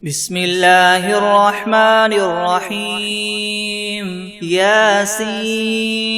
بسم الله الرحمن الرحيم ياسين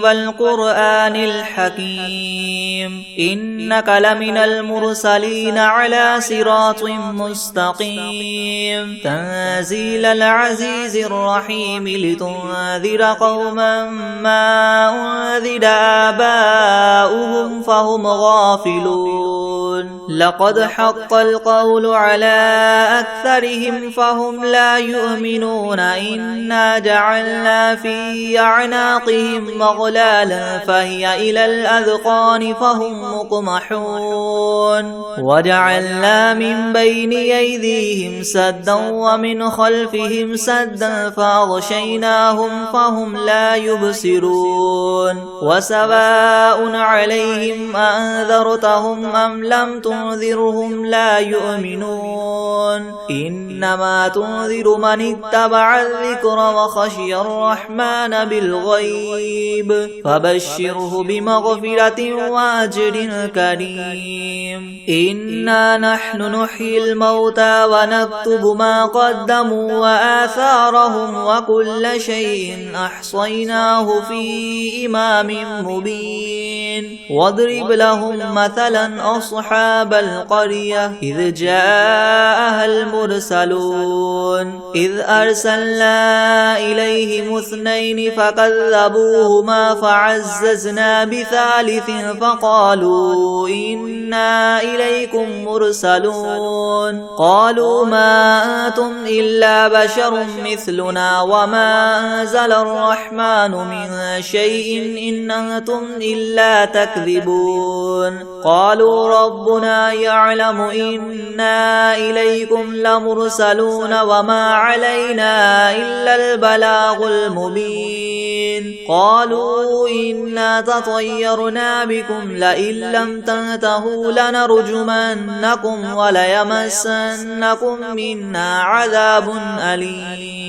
والقرآن الحكيم إنك لمن المرسلين على صراط مستقيم تنزيل العزيز الرحيم لتنذر قوما ما أنذر آباؤهم فهم غافلون لقد حق القول على أكثرهم فهم لا يؤمنون إنا جعلنا في أعناقهم مغلالا فهي إلى الأذقان فهم مقمحون وجعلنا من بين أيديهم سدا ومن خلفهم سدا فأغشيناهم فهم لا يبصرون وسواء عليهم أنذرتهم أم لم تنذرهم لا يؤمنون إنما تنذر من اتبع الذكر وخشي الرحمن بالغيب فبشره بمغفرة وأجر كريم إنا نحن نحيي الموتى ونكتب ما قدموا وآثارهم وكل شيء أحصيناه في إمام مبين واضرب لهم مثلا أصحاب القرية إذ جاءها المرسلون إذ أرسلنا إليهم اثنين فكذبوهما فعززنا بثالث فقالوا إنا إليكم مرسلون قالوا ما أنتم إلا بشر مثلنا وما أنزل الرحمن من شيء إن أنتم إلا تكذبون قالوا ربنا يعلم إنا إليكم لمرسلون وما علينا إلا البلاغ المبين قالوا إنا تطيرنا بكم لئن لم تنتهوا لنرجمنكم وليمسنكم منا عذاب أليم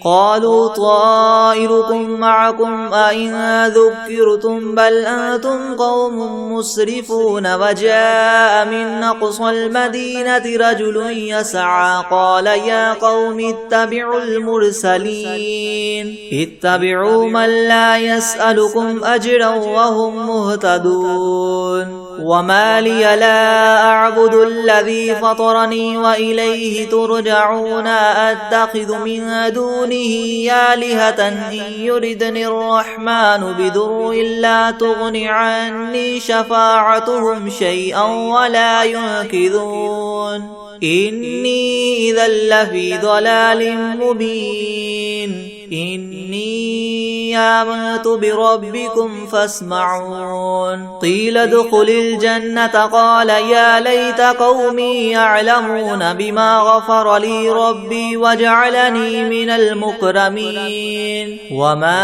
قالوا طائركم معكم أئن ذكرتم بل أنتم قوم مسرفون وجاء من أقصى المدينة رجل يسعى قال يا قوم اتبعوا المرسلين اتبعوا من لا يسألكم أجرا وهم مهتدون وما لي لا أعبد الذي فطرني وإليه ترجعون أتخذ من دونه آلهة إن يردني الرحمن بضر لا تغن عني شفاعتهم شيئا ولا ينقذون إني إذا لفي ضلال مبين إني آمنت بربكم فاسمعون قيل ادخل الجنة قال يا ليت قومي يعلمون بما غفر لي ربي وجعلني من المكرمين وما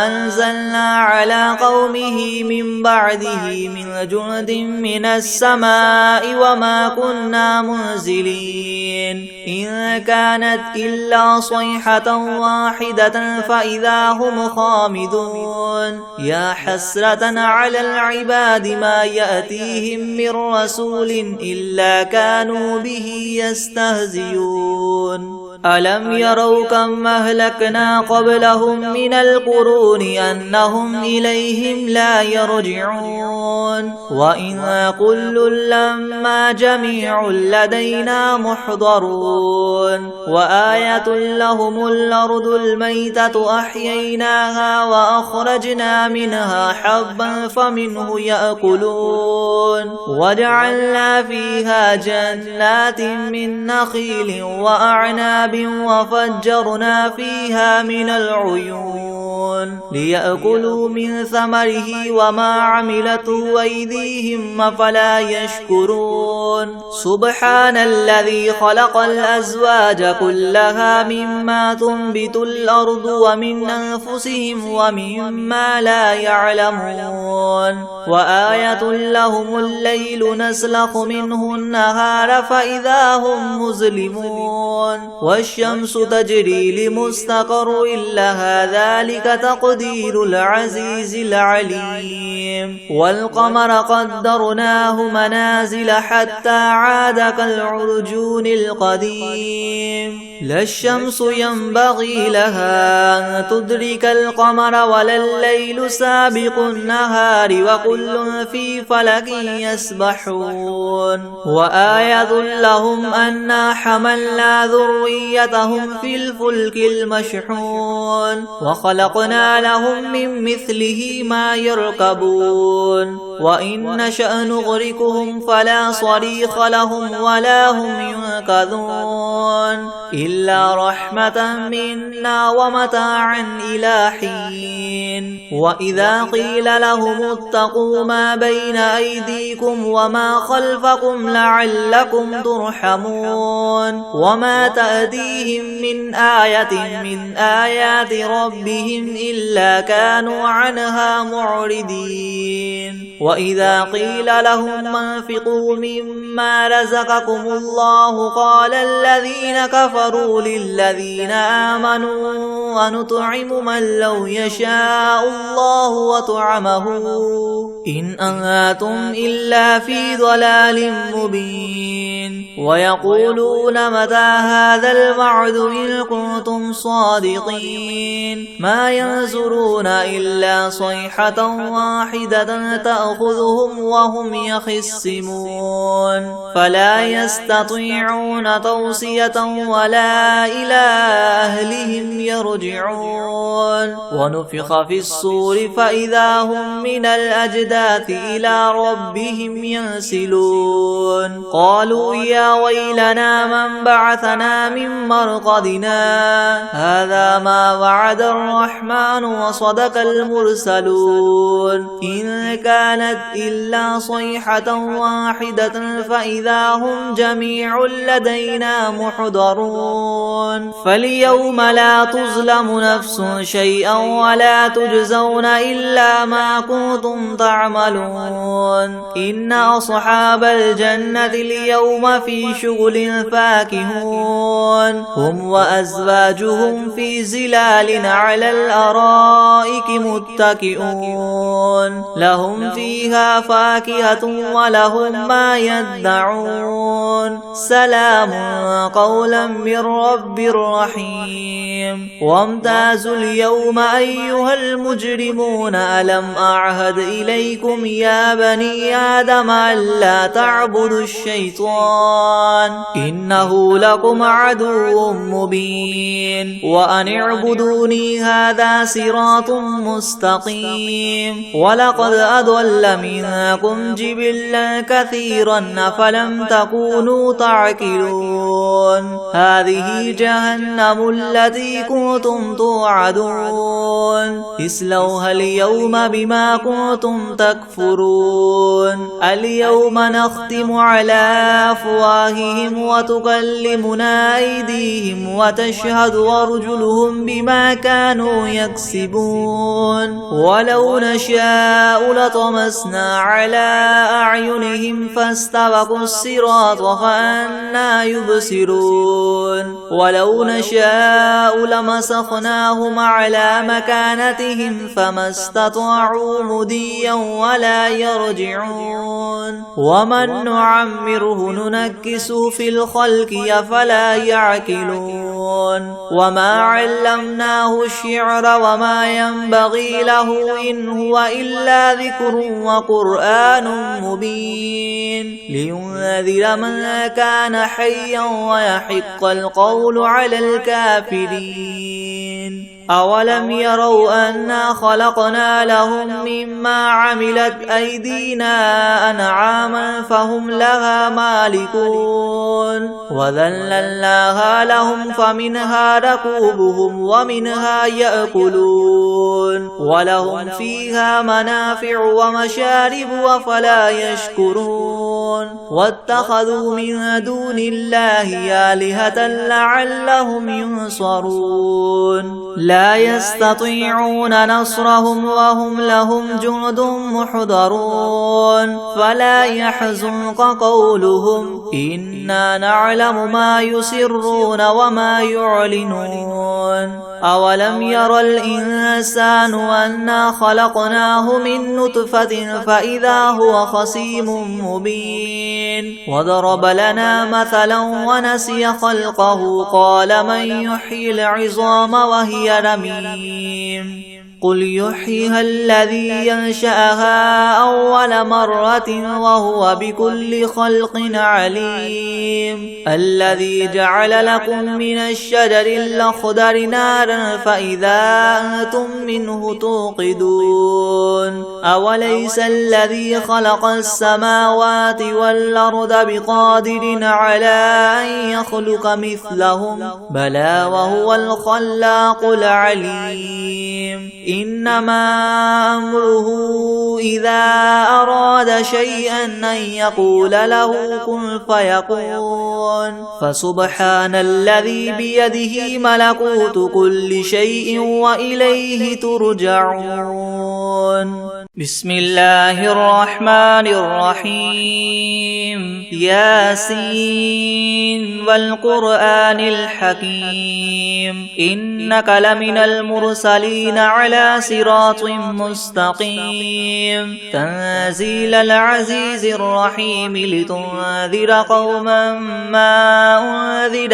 أنزلنا على قومه من بعده من جند من السماء وما كنا منزلين إن كانت إلا صيحة واحدة فإذا هم خامدون يا حسرة على العباد ما يأتيهم من رسول إلا كانوا به يستهزئون ألم يروا كم أهلكنا قبلهم من القرون أنهم إليهم لا يرجعون وإن كل لما جميع لدينا محضرون وآية لهم الأرض الميتة أحييناها وأخرجنا منها حبا فمنه يأكلون وجعلنا فيها جنات من نخيل وأعناب وفجرنا فيها من العيون ليأكلوا من ثمره وما عملته أيديهم أفلا يشكرون سبحان الذي خلق الأزواج كلها مما تنبت الأرض ومن أنفسهم ومما لا يعلمون وآية لهم الليل نسلخ منه النهار فإذا هم مظلمون والشمس تجري لمستقر لها ذلك تقدير العزيز العليم والقمر قدرناه منازل حتى عاد كالعرجون القديم لا الشمس ينبغي لها أن تدرك القمر ولا الليل سابق النهار وكل في فلك يسبحون وآية لهم أنا حملنا ذريتهم في الفلك المشحون وخلقنا لهم من مثله ما يركبون وإن نشأ نغرقهم فلا صريخ لهم ولا هم ينقذون إلا رحمة منا ومتاعا إلى حين وإذا قيل لهم اتقوا ما بين أيديكم وما خلفكم لعلكم ترحمون وما تأتيهم من آية من آيات ربهم إلا كانوا عنها معرضين وإذا قيل لهم انفقوا مما رزقكم الله قال الذين كفروا للذين آمنوا أنطعم من لو يشاء الله وطعمه إن أنتم إلا في ضلال مبين ويقولون متى هذا الوعد إن كنتم صادقين ما ينظرون إلا صيحة واحدة تأخذهم وهم يخصمون فلا يستطيعون توصية ولا إلى أهلهم يرجعون ونفخ في الصور فإذا هم من الأجداث إلى ربهم ينسلون قالوا يا ويلنا من بعثنا من مرقدنا هذا ما وعد الرحمن وصدق المرسلون إن كانت إلا صيحة واحدة فإذا هم جميع لدينا محضرون فاليوم لا تظلم نفس شيئا ولا تجزون إلا ما كنتم تعملون إن أصحاب الجنة اليوم في شغل فاكهون هم وأزواجهم في زلال على الأرائك متكئون لهم فيها فاكهة ولهم ما يدعون سلام قولا من رب رحيم وامتازوا اليوم أيها المجرمون ألم أعهد إليكم يا بني آدم ألا تعبدوا الشيطان إنه لكم عدو مبين وأن اعبدوني هذا صراط مستقيم ولقد أضل منكم جبلا كثيرا أفلم تكونوا تعقلون هذه جهنم التي كنتم توعدون اصلوها اليوم بما كنتم تكفرون اليوم نختم على أفواههم وتكلمنا أيديهم وتشهد أرجلهم بما كانوا يكسبون ولو نشاء لطمسنا على أعينهم فاستبقوا الصراط فأنا يبصرون ولو نشاء لمسخناهم على مكانتهم فما استطاعوا مديا ولا يرجعون ومن نعمره ننكسه في الخلق أفلا يعقلون وما علمناه الشعر وما ينبغي له إن هو إلا ذكر وقرآن مبين لينذر من كان حيا ويحق القول على الكافرين أولم يروا أنا خلقنا لهم مما عملت أيدينا أنعاما فهم لها مالكون وذللناها لهم فمنها ركوبهم ومنها يأكلون ولهم فيها منافع ومشارب وفلا يشكرون واتخذوا من دون الله آلهة لعلهم ينصرون لا يستطيعون نصرهم وهم لهم جند محضرون فلا يحزنك قولهم إنا نعلم ما يسرون وما يعلنون أولم ير الإنسان أنا خلقناه من نطفة فإذا هو خصيم مبين وضرب لنا مثلا ونسي خلقه قال من يحيي العظام وهي رميم قل يحييها الذي ينشأها أول مرة وهو بكل خلق عليم الذي جعل لكم من الشجر الأخضر نارا فإذا أنتم منه توقدون أوليس الذي خلق السماوات والأرض بقادر على أن يخلق مثلهم بلى وهو الخلاق العليم إنما أمره إذا أراد شيئا أن يقول له كن فيكون فسبحان الذي بيده ملكوت كل شيء وإليه ترجعون بسم الله الرحمن الرحيم ياسين والقرآن الحكيم إنك لمن المرسلين على صراط مستقيم تنزيل العزيز الرحيم لتنذر قوما ما أنذر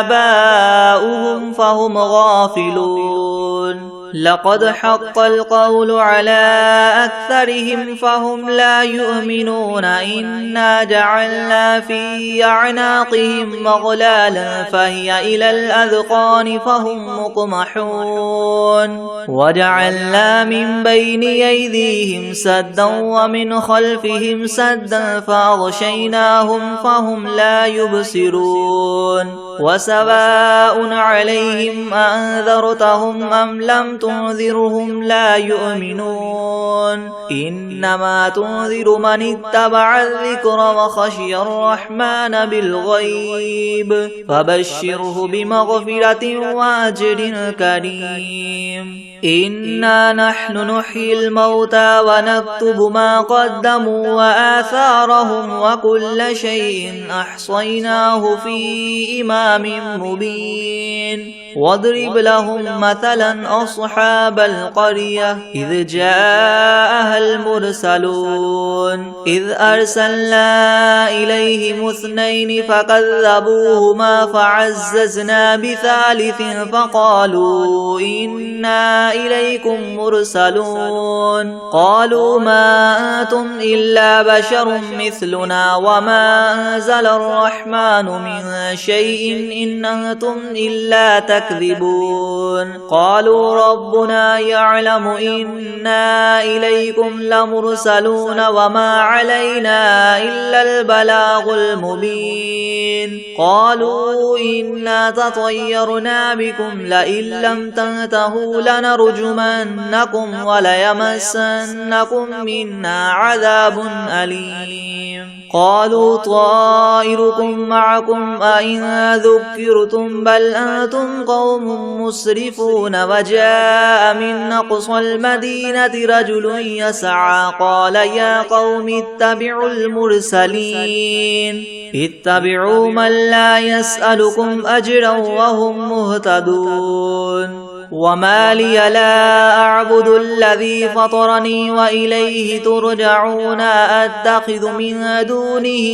آباؤهم فهم غافلون لقد حق القول على أكثرهم فهم لا يؤمنون إنا جعلنا في أعناقهم مغلالا فهي إلى الأذقان فهم مقمحون وجعلنا من بين أيديهم سدا ومن خلفهم سدا فأغشيناهم فهم لا يبصرون وسواء عليهم أنذرتهم أم لم تنذرهم لا يؤمنون إنما تنذر من اتبع الذكر وخشي الرحمن بالغيب فبشره بمغفرة وأجر كريم إنا نحن نحيي الموتى ونكتب ما قدموا وآثارهم وكل شيء أحصيناه في إمام مبين واضرب لهم مثلا أصحاب القرية إذ جاءها المرسلون إذ أرسلنا إليهم اثنين فكذبوهما فعززنا بثالث فقالوا إنا إليكم مرسلون قالوا ما أنتم إلا بشر مثلنا وما أنزل الرحمن من شيء إن أنتم إلا تكذبون قالوا ربنا يعلم إنا إليكم لمرسلون وما علينا إلا البلاغ المبين قالوا إنا تطيرنا بكم لئن لم تنتهوا لنرجمنكم وليمسنكم منا عذاب أليم قالوا طائركم معكم أئن ذكرتم بل أنتم قوم مسرفون وجاء من أقصى المدينة رجل يسعى قال يا قوم اتبعوا المرسلين اتبعوا من لا يسألكم أجرا وهم مهتدون وما لي لا أعبد الذي فطرني وإليه ترجعون أتخذ من دونه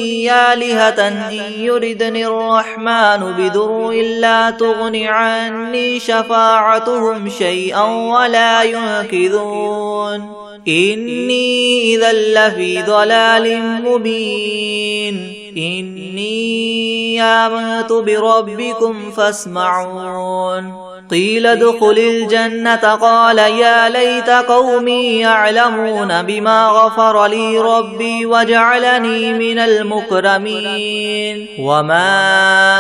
آلهة إن يردني الرحمن بضر لا تغن عني شفاعتهم شيئا ولا ينقذون إني إذا لفي ضلال مبين إني آمنت بربكم فاسمعون قيل ادخل الجنة قال يا ليت قومي يعلمون بما غفر لي ربي وجعلني من المكرمين وما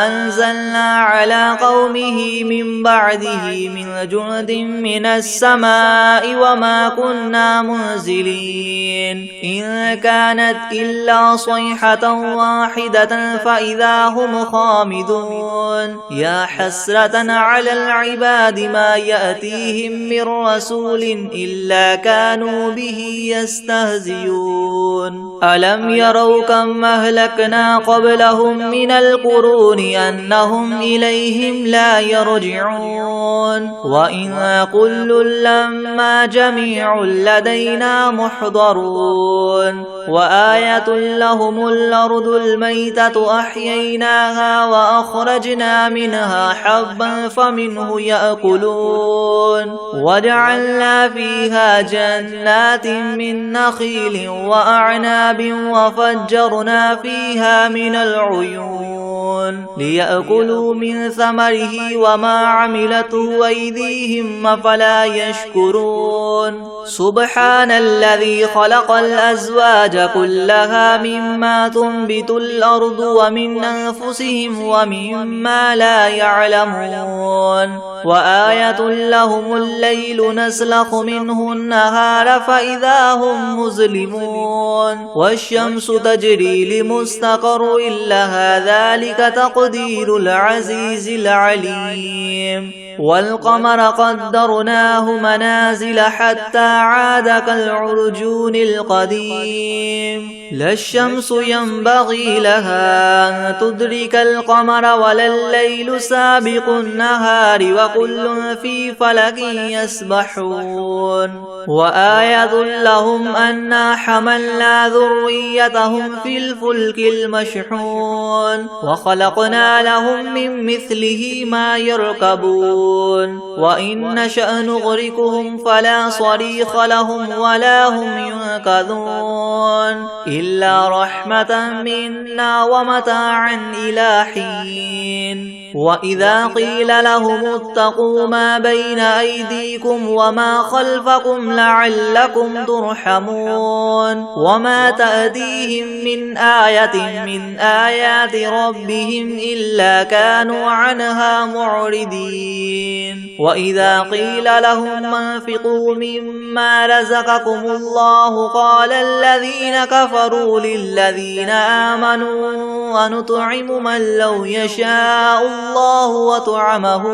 أنزلنا على قومه من بعده من جند من السماء وما كنا منزلين إن كانت إلا صيحة واحدة فإذا هم خامدون يا حسرة على العباد ما يأتيهم من رسول إلا كانوا به يستهزئون ألم يروا كم أهلكنا قبلهم من القرون أنهم إليهم لا يرجعون وإن كل لما جميع لدينا محضرون وآية لهم الأرض الميتة أحييناها وأخرجنا منها حبا فمنه يأكلون وجعلنا فيها جنات من نخيل وأعناب وفجرنا فيها من العيون ليأكلوا من ثمره وما عملته أيديهم أفلا يشكرون سبحان الذي خلق الأزواج كلها مما تنبت الأرض ومن أنفسهم ومما لا يعلمون وآية لهم الليل نسلخ منه النهار فإذا هم مظلمون والشمس تجري لمستقر لها ذلك تقدير العزيز العليم والقمر قدرناه منازل حتى عاد كالعرجون القديم لا الشمس ينبغي لها أن تدرك القمر ولا الليل سابق النهار وكل في فلك يسبحون وآية لهم أنا حملنا ذريتهم في الفلك المشحون وخلقنا لهم من مثله ما يركبون وإن نشأ نغرقهم فلا صريخ لهم ولا هم ينقذون إلا رحمة منا ومتاعا إلى حين وإذا قيل لهم اتقوا ما بين أيديكم وما خلفكم لعلكم ترحمون وما تأتيهم من آية من آيات ربهم إلا كانوا عنها معرضين وإذا قيل لهم انفقوا مما رزقكم الله قال الذين كفروا للذين آمنوا ونطعم من لو يشاء الله وطعمه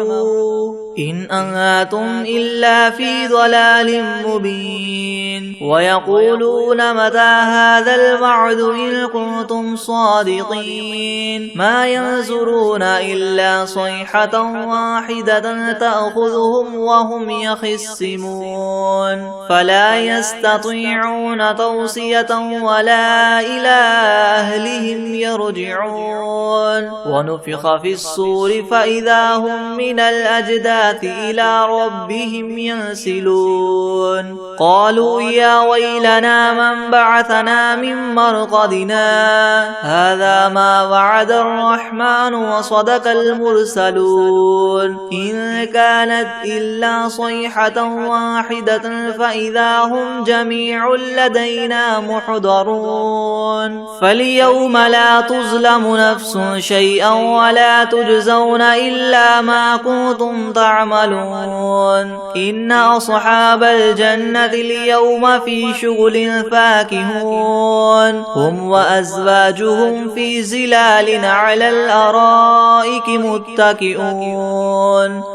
إن أنتم إلا في ضلال مبين ويقولون متى هذا الوعد إن كنتم صادقين ما ينظرون إلا صيحة واحدة تأخذهم وهم يخصمون فلا يستطيعون توصية ولا إلى أهلهم يرجعون ونفخ في الصور فإذا هم من الأجداث إلى ربهم ينسلون قالوا يا ويلنا من بعثنا من مرقدنا هذا ما وعد الرحمن وصدق المرسلون إن كانت إلا صيحة واحدة فإذا هم جميع لدينا محضرون فاليوم لا تظلم نفس شيئا ولا تجزون إلا ما كنتم تعملون إن أصحاب الجنة اليوم في شغل فاكهون هم وأزواجهم في زلال على الأرائك متكئون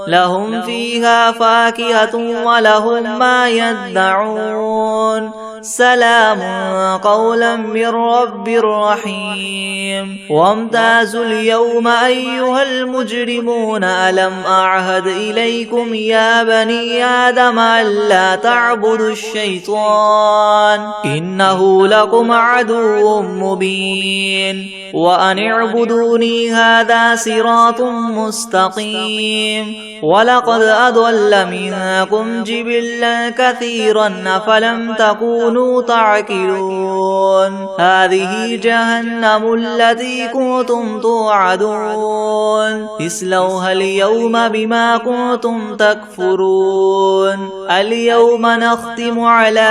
لهم فيها فاكهة ولهم ما يدعون سلام قولا من رب رحيم وامتازوا اليوم أيها المجرمون ألم أعهد إليكم يا بني آدم ألا تعبدوا الشيطان إنه لكم عدو مبين وأن اعبدوني هذا صراط مستقيم ولقد أضل منكم جبلا كثيرا أفلم تكونوا تعقلون هذه جهنم التي كنتم توعدون اصلوها اليوم بما كنتم تكفرون اليوم نختم على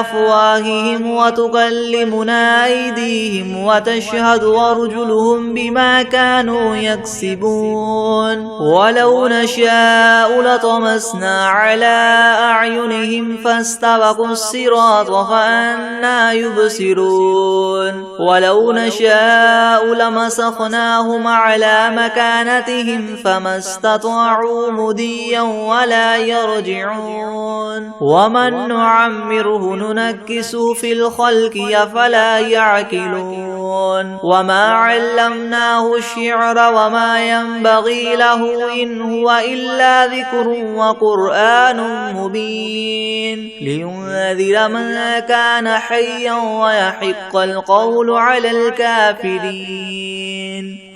أفواههم وتكلمنا أيديهم وتشهد أرجلهم بما كانوا يكسبون ولو نشاء لطمسنا على أعينهم فاستبقوا الصراط فأنى يبصرون ولو نشاء لمسخناهم على مكانتهم فما استطاعوا مضيا ولا يرجعون ومن نعمره ننكس في الخلق أفلا يعقلون وما علمناه الشعر وما ينبغي له إن هو إلا ذكر وقرآن مبين لينذر من كان حيا ويحق القول على الكافرين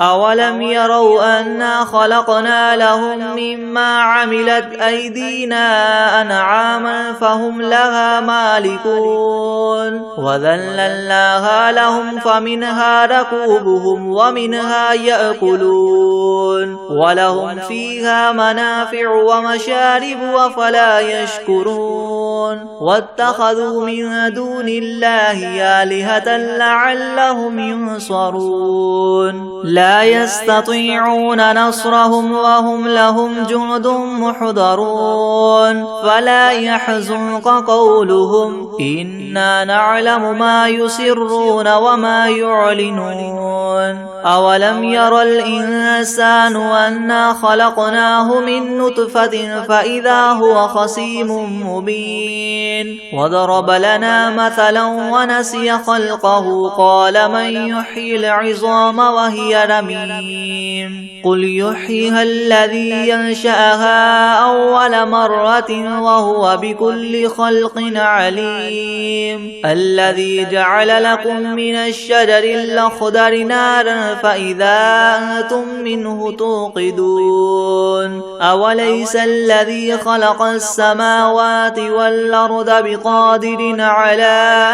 أولم يروا أنا خلقنا لهم مما عملت أيدينا أنعاما فهم لها مالكون وذللناها لهم فمنها ركوبهم ومنها يأكلون ولهم فيها منافع ومشارب أفلا يشكرون واتخذوا من دون الله آلهة لعلهم ينصرون لا يستطيعون نصرهم وهم لهم جند محضرون فلا يحزنك قولهم إنا نعلم ما يسرون وما يعلنون أولم ير الإنسان أنا خلقناه من نطفة فإذا هو خصيم مبين وضرب لنا مثلا ونسي خلقه قال من يحيي العظام وهي رميم قل يحييها الذي ينشأها أول مرة وهو بكل خلق عليم الذي جعل لكم من الشجر الأخضر نارا فإذا أنتم منه توقدون أوليس الذي خلق السماوات والأرض بقادر على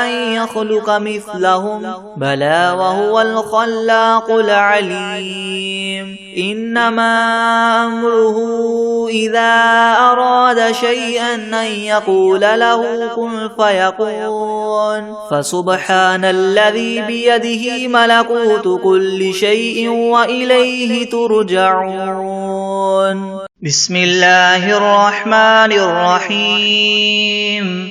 أن يخلق مثلهم بلى وهو الخلاق العليم إنما أمره إذا أراد شيئا أن يقول له كن فيكون فسبحان الذي بيده ملكوت كل شيء وإليه ترجعون بسم الله الرحمن الرحيم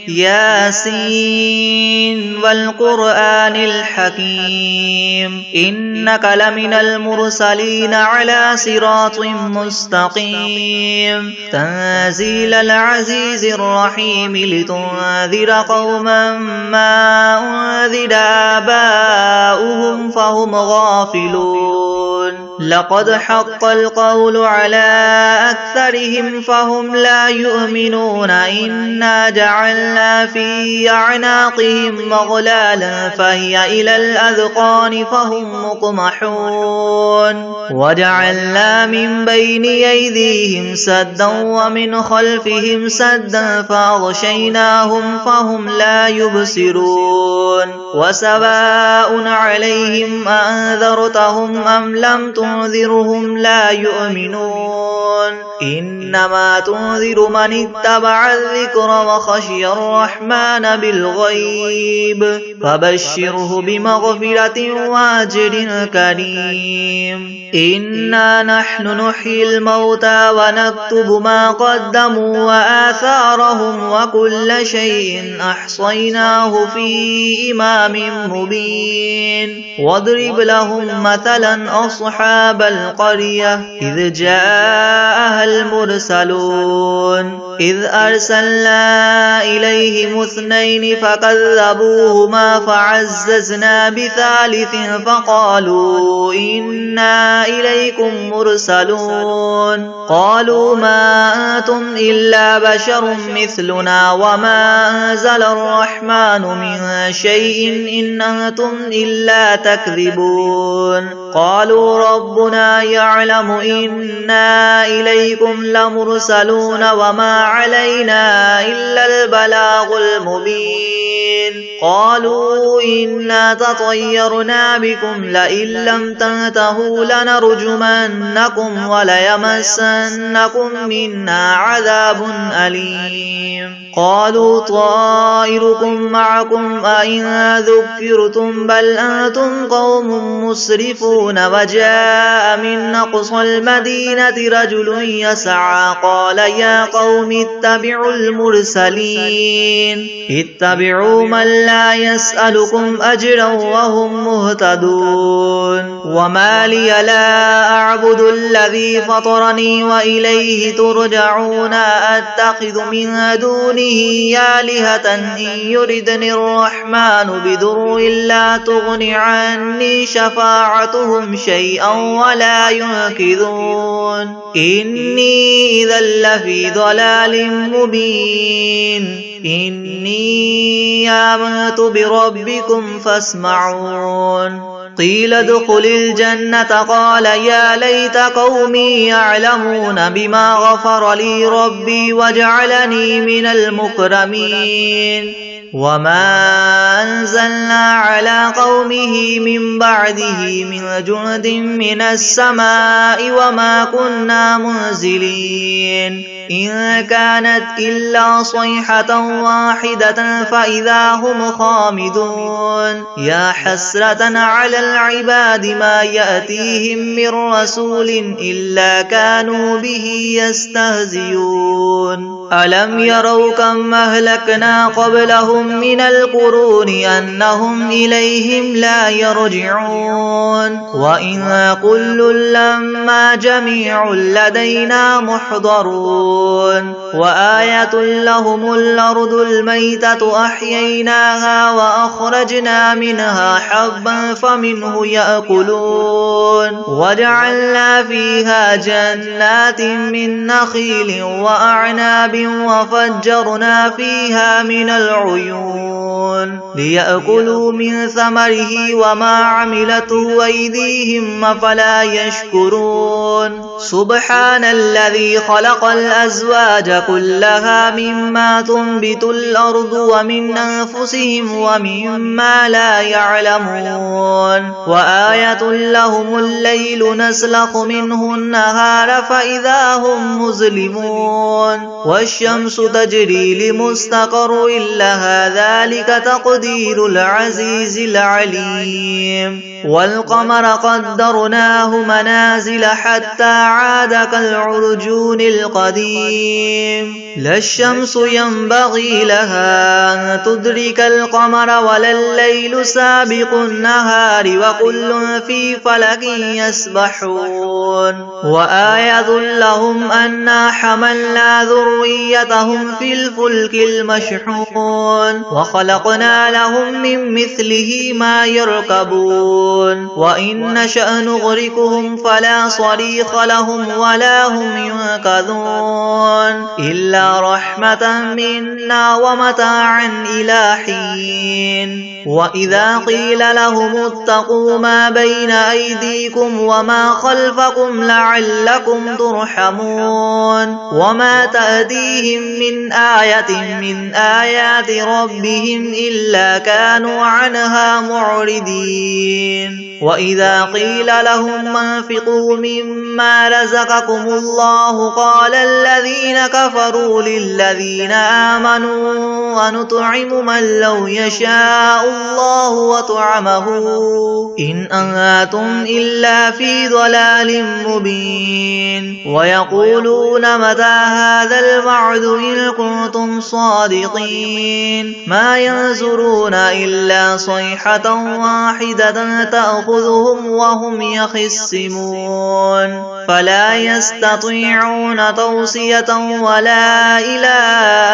ياسين والقرآن الحكيم إنك لمن المرسلين على صراط مستقيم تنزيل العزيز الرحيم لتنذر قوما ما أنذر آباؤهم فهم غافلون لقد حق القول على أكثرهم فهم لا يؤمنون إنا جعلنا في أعناقهم مغلالا فهي إلى الأذقان فهم مقمحون وجعلنا من بين أيديهم سدا ومن خلفهم سدا فأغشيناهم فهم لا يبصرون وسواء عليهم أنذرتهم أم لم تنذرهم لا يؤمنون إنما تنذر من اتبع الذكر وخشي الرحمن بالغيب فبشره بمغفرة وأجر كريم إنا نحن نحيي الموتى ونكتب ما قدموا وآثارهم وكل شيء أحصيناه في إمام مبين واضرب لهم مثلا أصحاب القرية إذ جاءها المرسلون إذ أرسلنا إليهم اثنين فكذبوهما فعززنا بثالث فقالوا إنا إليكم مرسلون قالوا ما أنتم إلا بشر مثلنا وما أنزل الرحمن من شيء إن أنتم إلا تكذبون قالوا ربنا يعلم إنا إليكم لمرسلون وما علينا إلا البلاغ المبين قالوا إنا تطيرنا بكم لئن لم تنتهوا لنرجمنكم وليمسنكم منا عذاب أليم قالوا طائركم معكم أئن ذكرتم بل أنتم قوم مسرفون ينفقون وجاء من أقصى المدينة رجل يسعى قال يا قوم اتبعوا المرسلين اتبعوا من لا يسألكم أجرا وهم مهتدون وما لي لا أعبد الذي فطرني وإليه ترجعون أتخذ من دونه آلهة إن يردني الرحمن بضر لا تغن عني شفاعتهم شيئا ولا ينقذون إني إذا لفي ضلال مبين إني آمنت بربكم فاسمعون قيل ادخل الجنة قال يا ليت قومي يعلمون بما غفر لي ربي وجعلني من المكرمين وما أنزلنا على قومه من بعده من جند من السماء وما كنا منزلين إن كانت إلا صيحة واحدة فإذا هم خامدون يا حسرة على العباد ما يأتيهم من رسول إلا كانوا به يستهزئون ألم يروا كم أهلكنا قبلهم من القرون أنهم إليهم لا يرجعون وإن كل لما جميع لدينا محضرون وآية لهم الأرض الميتة أحييناها وأخرجنا منها حبا فمنه يأكلون وجعلنا فيها جنات من نخيل وأعناب وفجرنا فيها من العيون ليأكلوا من ثمره وما عملته أيديهم أفلا يشكرون سبحان الذي خلق الأزواج كلها مما تنبت الأرض ومن أنفسهم ومما لا يعلمون وآية لهم الليل نسلخ منه النهار فإذا هم مظلمون والشمس تجري لمستقر لها ذلك تقدير العزيز العليم والقمر قدرناه منازل حتى عاد كالعرجون القديم لا الشمس ينبغي لها أن تدرك القمر ولا الليل سابق النهار وكل في فلك يسبحون وآية لهم أنا حملنا ذريتهم في الفلك المشحون وخلقنا لهم من مثله ما يركبون وإن نشأ نغرقهم فلا صريخ لهم ولا هم ينقذون إلا رحمة منا ومتاعا إلى حين وإذا قيل لهم اتقوا ما بين أيديكم وما خلفكم لعلكم ترحمون وما تأتيهم من آية من آيات ربهم إلا كانوا عنها معرضين وإذا قيل لهم انفقوا مما رزقكم الله قال الذين كفروا للذين آمنوا ونطعم من لو يشاء الله وطعمه إن أنتم إلا في ضلال مبين ويقولون متى هذا الوعد إن كنتم صادقين ما ينظرون إلا صيحة واحدة تأخذهم وهم يخصمون فلا يستطيعون توصية ولا إلى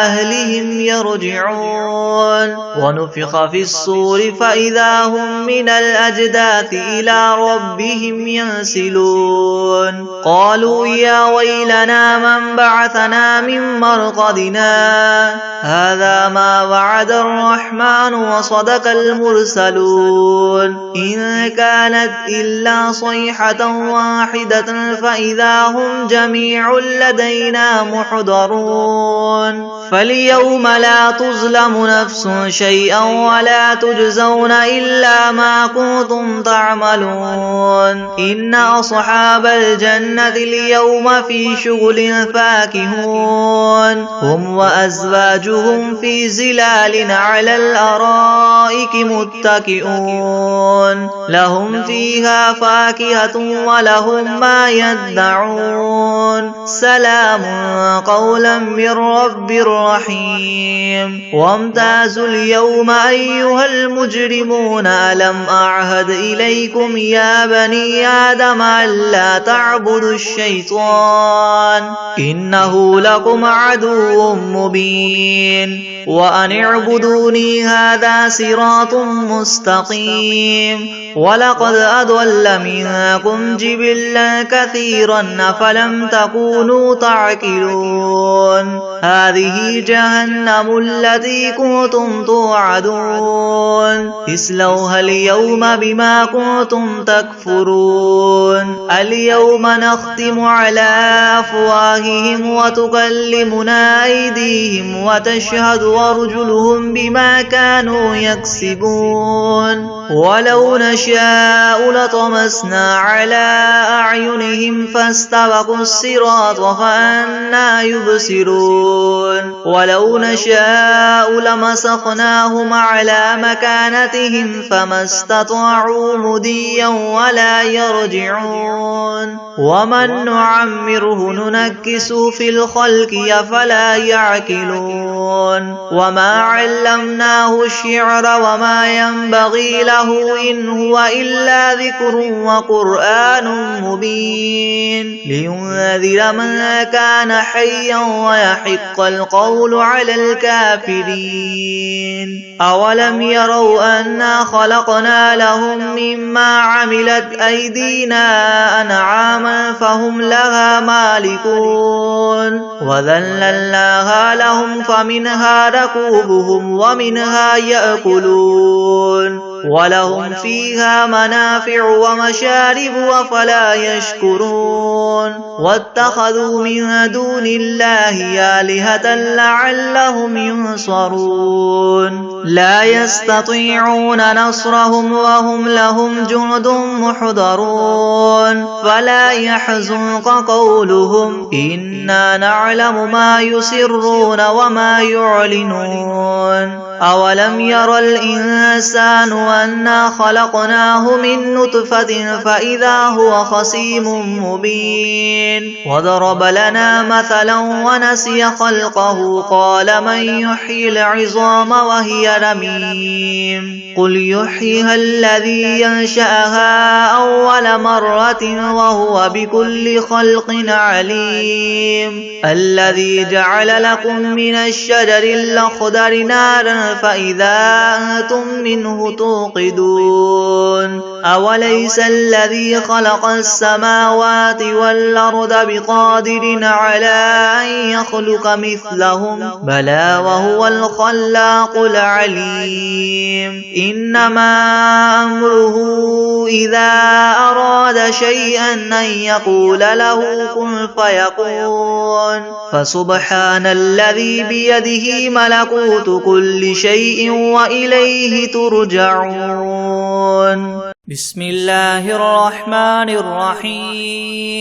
أهلهم يرجعون ونفخ في الصور فإذا هم من الأجداث إلى ربهم ينسلون قالوا يا ويلنا من بعثنا من مرقدنا هذا ما وعد الرحمن وصدق المرسلون إن كانت إلا صيحة واحدة فإذا هم جميع لدينا محضرون فاليوم لا تظلم نفس شيئا ولا تجزون إلا ما كنتم تعملون إن أصحاب الجنة اليوم في شغل فاكهون هم وأزواجهم في زلال على الأرائك متكئون لهم فيها فاكهة ولهم ما يدعون سلام قولا من رب رحيم وامتازوا اليوم أيها المجرمون ألم أعهد إليكم يا بني آدم ألا تعبدوا الشيطان إنه لكم عدو مبين وأن اعبدوني هذا صراط مستقيم ولقد أضل منكم جبلا كثيرا أفلم تكونوا تعقلون هذه جهنم التي كنتم توعدون اصلوها اليوم بما كنتم تكفرون اليوم نختم على أفواههم وتكلمنا أيديهم وتشهد أرجلهم بما كانوا يكسبون ولو نشاء لطمسنا على أعينهم فاستبقوا الصراط فأنى يبصرون ولو نشاء لمسخناهم على مكانتهم فما استطاعوا مضيا ولا يرجعون ومن نعمره ننكس في الخلق أفلا يعقلون وما علمناه الشعر وما ينبغي له إن هو إلا ذكر وقرآن مبين لينذر من كان حيا ويحق القول على الكافرين أولم يروا أنا خلقنا لهم مما عملت أيدينا أنعاما فهم لها مالكون وذللناها لهم فمنها ركوبهم ومنها يأكلون ولهم فيها منافع ومشارب أفلا يشكرون واتخذوا من دون الله آلهة لعلهم ينصرون لا يستطيعون نصرهم وهم لهم جند محضرون فلا يحزنك قولهم إنا نعلم ما يسرون وما يعلنون أولم ير الإنسان أنا خلقناه من نطفة فإذا هو خصيم مبين وضرب لنا مثلا ونسي خلقه قال من يحيي العظام وهي رميم قل يحييها الذي ينشأها أول مرة وهو بكل خلق عليم الذي جعل لكم من الشجر الأخضر نارا فإذا أنتم منه توقدون أوليس الذي خلق السماوات والأرض بقادر على أن يخلق مثلهم بلى وهو الخلاق العليم إنما أمره إذا أراد شيئا أن يقول له كن فيكون فسبحان الذي بيده ملكوت كل شيء وإليه ترجعون بسم الله الرحمن الرحيم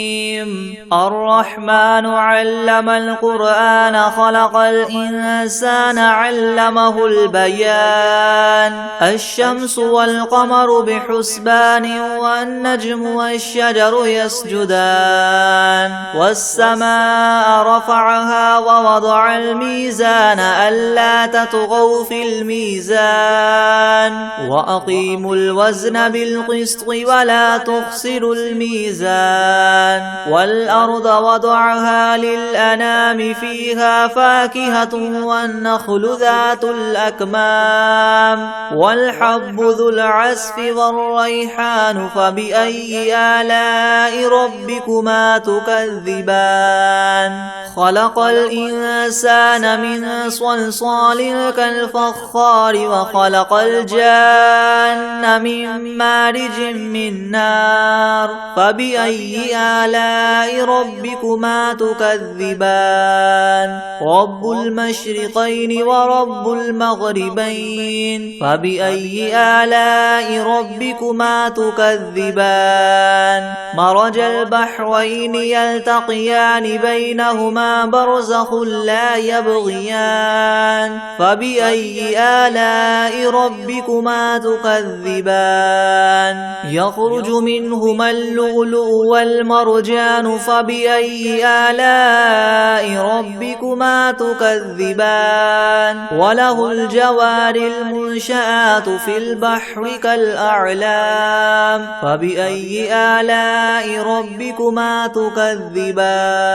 الرحمن علم القرآن خلق الإنسان علمه البيان الشمس والقمر بحسبان والنجم والشجر يسجدان والسماء رفعها ووضع الميزان ألا تطغوا في الميزان وأقيموا الوزن بالقسط ولا تخسروا الميزان والأرض وضعها للأنام فيها فاكهة والنخل ذات الأكمام والحب ذو العسف والريحان فبأي آلاء ربكما تكذبان خلق الإنسان من صلصال كالفخار وخلق الجان من مارج من نار فبأي آلاء ربكما تكذبان رب المشرقين ورب المغربين فبأي آلاء ربكما تكذبان مرج البحرين يلتقيان بينهما بينهما برزخ لا يبغيان فبأي آلاء ربكما تكذبان يخرج منهما اللؤلؤ والمرجان فبأي آلاء ربكما تكذبان وله الجوار المنشآت في البحر كالأعلام فبأي آلاء ربكما تكذبان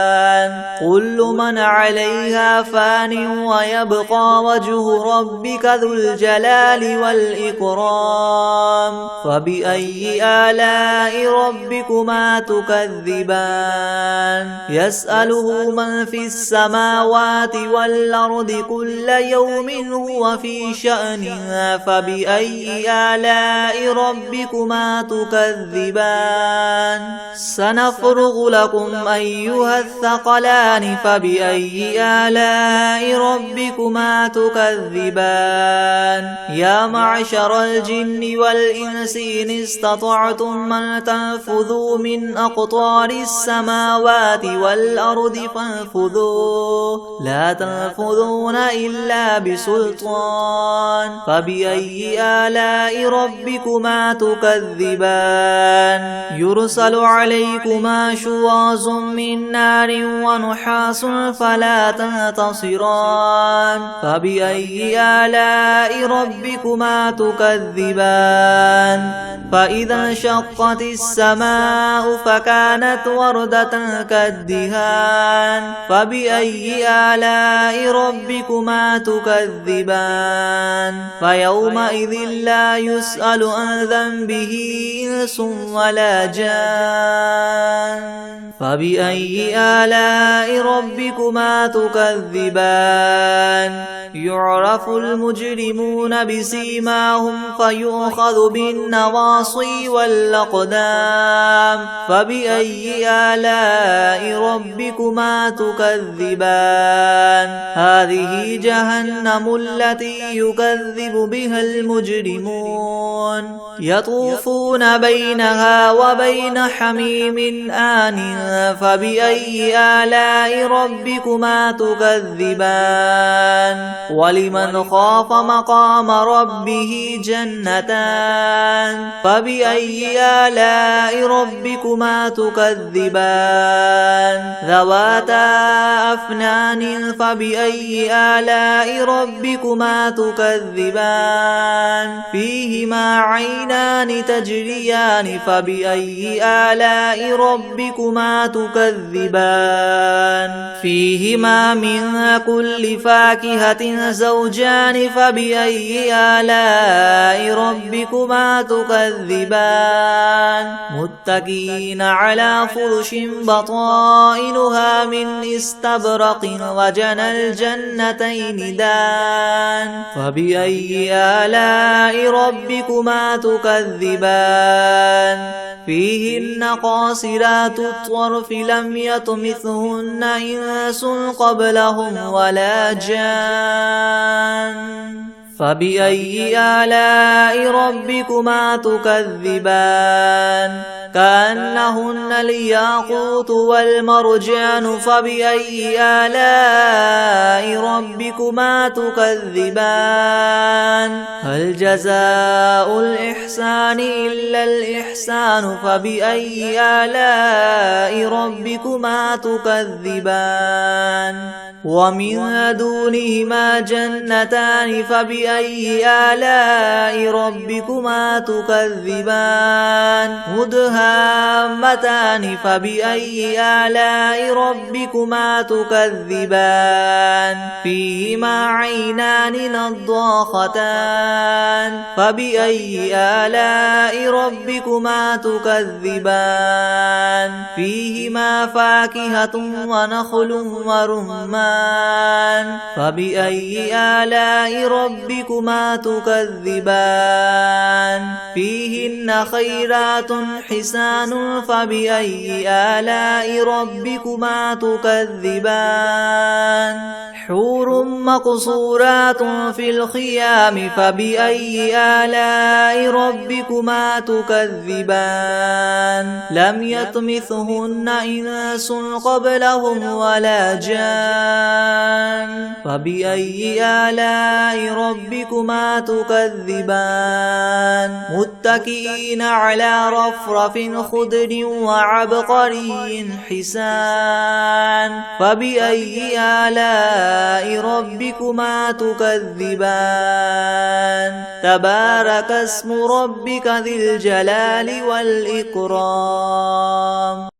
كل من عليها فان ويبقى وجه ربك ذو الجلال والإكرام فبأي آلاء ربكما تكذبان يسأله من في السماوات والأرض كل يوم هو في شأن فبأي آلاء ربكما تكذبان سنفرغ لكم أيها الثقلان فبأي آلاء ربكما تكذبان يا معشر الجن والإنس إن استطعتم من تنفذوا من أقطار السماوات والأرض فانفذوا لا تنفذون إلا بسلطان فبأي آلاء ربكما تكذبان يرسل عليكما شواظ من نار ونحاس فلا تنتصران فبأي آلاء ربكما تكذبان فإذا انشقت السماء فكانت وردة كالدهان فبأي آلاء ربكما تكذبان فيومئذ لا يسأل عن ذنبه إنس ولا جان فبأي آلاء ربكما تكذبان يعرف المجرمون بسيماهم فيؤخذ بالنواصي والأقدام فبأي آلاء ربكما تكذبان هذه جهنم التي يكذب بها المجرمون يطوفون بينها وبين حميم آن فبأي آلاء ربكما تكذبان ولمن خاف مقام ربه جنتان فبأي آلاء ربكما تكذبان ذواتا أفنان فبأي آلاء ربكما تكذبان فيهما عينان تجريان فبأي آلاء ربكما تكذبان فيهما من كل فاكهة زوجان فبأي آلاء ربكما تكذبان متكئين على فرش بطائنها من استبرق وجنى الجنتين دان فبأي آلاء ربكما تكذبان فيهن قاصرات الطرف لم يطمثهن إنس قبلهم ولا جان فبأي آلاء ربكما تكذبان كأنهن الياقوت والمرجان فبأي آلاء ربكما تكذبان هل جزاء الإحسان إلا الإحسان فبأي آلاء ربكما تكذبان ومن دونهما جنتان فبأي آلاء ربكما تكذبان مدهامتان فبأي آلاء ربكما تكذبان فيهما عينان نضاختان فبأي آلاء ربكما تكذبان فيهما فاكهة ونخل ورمان الرحمن فبأي آلاء ربكما تكذبان فيهن خيرات حسان فبأي آلاء ربكما تكذبان حور مقصورات في الخيام فبأي آلاء ربكما تكذبان لم يطمثهن إنس قبلهم ولا جان فبأي آلاء ربكما تكذبان متكئين على رفرف خضر وعبقري حسان فبأي آلاء ربكما تكذبان تبارك اسم ربك ذي الجلال والإكرام